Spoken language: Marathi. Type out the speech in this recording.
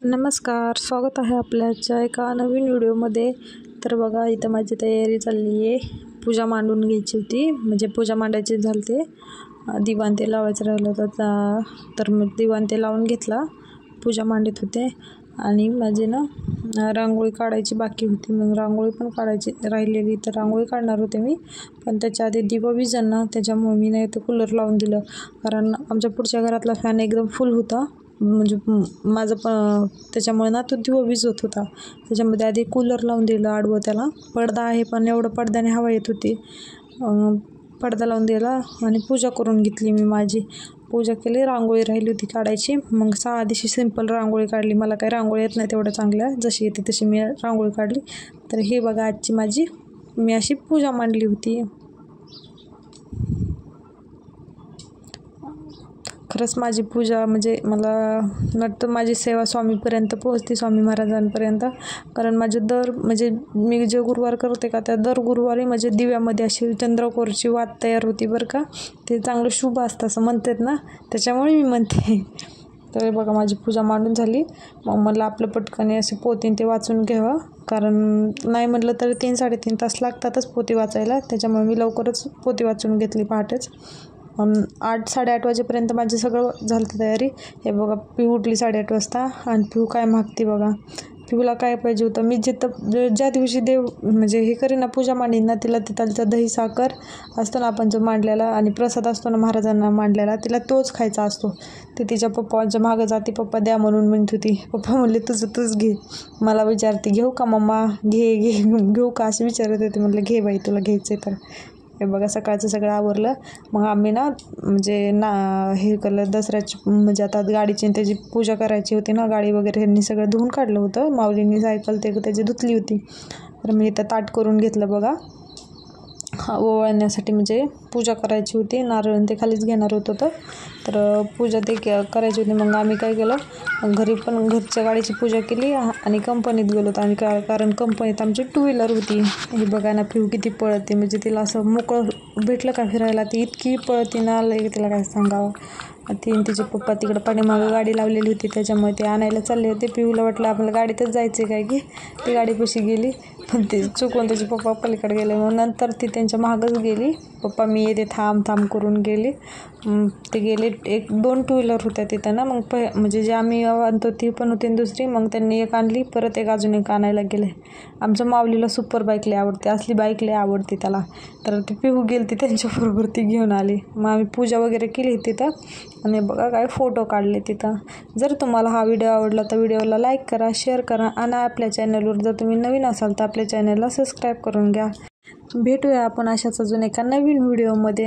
नमस्कार, स्वागत आहे आपल्याच्या एका नवीन व्हिडिओमध्ये। तर बघा, इथं माझी तयारी चालली आहे। पूजा मांडून घ्यायची होती, म्हणजे पूजा मांडायची झालते। दिवाण ते लावायचं राहिलं होतं, तर मग दिवाण ते लावून घेतला, पूजा मांडत होते। आणि माझी ना रांगोळी काढायची बाकी होती, मग रांगोळी पण काढायची राहिलेली, तर रांगोळी काढणार होते मी। पण त्याच्या आधी दिवा विझन ना, त्याच्यामुळे मी नाही तर कूलर लावून दिलं, कारण आमच्या पुढच्या घरातला फॅन एकदम फुल होता, म्हणजे माझं पण त्याच्यामुळे ना तो दिवा विझत होता। त्याच्यामध्ये आधी कूलर लावून दिलं आडवं, त्याला पडदा आहे पण एवढं पडद्याने हवा येत होती। पडदा लावून दिला आणि पूजा करून घेतली मी। माझी पूजा केली, रांगोळी राहिली होती काढायची। मग साधीशी सिंपल रांगोळी काढली, मला काही रांगोळी येत नाही तेवढ्या चांगल्या, जशी येते तशी मी रांगोळी काढली। तर हे बघा, आजची माझी मी अशी पूजा मांडली होती। खरंच माझी पूजा म्हणजे मला वाटतं माझी सेवा स्वामीपर्यंत पोहोचते, स्वामी महाराजांपर्यंत। कारण माझे म्हणजे मी जे गुरुवार करते का, त्या दर गुरुवारी म्हणजे दिव्यामध्ये अशी चंद्रकोरची वात तयार होती बरं का। ते चांगलं शुभ असतं असं म्हणतात ना, त्याच्यामुळे मी म्हणते। तर बघा, माझी पूजा मांडून झाली। मग मला आपलं पटकन असे पोथीन ते वाचून घ्यावं, कारण नाही म्हटलं तर 3-3.5 तास लागतातच पोथी वाचायला। त्याच्यामुळे मी लवकरच पोथी वाचून घेतली पहाटेच। 8-8:30 वाजेपर्यंत माझं सगळं झालं तयारी। हे बघा, पिऊ उठली 8:30 वाजता, आणि पिऊ काय मागते बघा। पिऊला काय पाहिजे होतं, मी ज्या दिवशी देव म्हणजे हे करीन ना, पूजा मांडीन ना, तिला तिथं दही साखर असतो ना आपण जो मांडलेला, आणि प्रसाद असतो ना महाराजांना मांडलेला, तिला तोच खायचा असतो। ती तिच्या पप्पाच्या मागं जाते, पप्पा द्या म्हणून म्हणत होती। पप्पा म्हणले तूच घे। मला विचारते, घेऊ का मम्मा, घेऊ का असे विचारत होते। म्हटलं घे बाई, तुला घ्यायचं तर। हे बघा, सकाळचं सगळं आवरलं। मग आम्ही ना म्हणजे हे केलं, दसऱ्याची म्हणजे आता गाडीची त्याची पूजा करायची होती ना, गाडी वगैरे ह्यांनी सगळं धुवून काढलं होतं, माऊलींनी सायकल त्याची धुतली होती। तर मी इथं ताट करून घेतलं बघा, ओवाळण्यासाठी, म्हणजे पूजा करायची होती। नारळ ते खालीच घेणार होतं, तर पूजा ते करायची होती। मग आम्ही काय केलं, घरी पण घरच्या गाडीची पूजा केली आणि कंपनीत गेलो होतो आम्ही, कारण कंपनीत आमची 2 व्हीलर होती। हे बघा ना, पिऊ किती पळते, म्हणजे तिला असं मोकळं भेटलं का फिरायला, ती इतकी पळते ना, लई तिला काय सांगावं। तिचे पप्पा तिकडं पाठीमागं गाडी लावलेली होती, त्याच्यामुळे ते आणायला चालले होते। पिऊला वाटलं आपल्याला गाडीतच जायचं काय की, ती गाडीपाशी गेली, पण ते चुकून त्याचे पप्पा पलीकडे गेले। मग नंतर ती त्यांच्या मागच गेली, पप्पा मी येते थांब करून गेली। ते गेले, 1-2 2 व्हीलर होत्या तिथं ना, मग म्हणजे जे आम्ही आणतो ती पण होती दुसरी, मग त्यांनी एक आणली, परत एक अजून एक आणायला गेले। आमच्या माऊलीला सुपर बाईक लय आवडते, असली बाईक लय आवडते त्याला। तर ती पिऊ गेली, ती त्यांच्याबरोबर ती घेऊन आली। मग आम्ही पूजा वगैरे केली तिथं, आणि बघा काय फोटो काढले तिथं। जर तुम्हाला हा व्हिडिओ आवडला तर व्हिडिओला लाईक करा, शेअर करा, आणि आपल्या चॅनलवर जर तुम्ही नवीन असाल तर आपल्या चॅनलला सबस्क्राईब करून घ्या। भेटूया आपण अशाच अजून एका नवीन व्हिडिओमध्ये।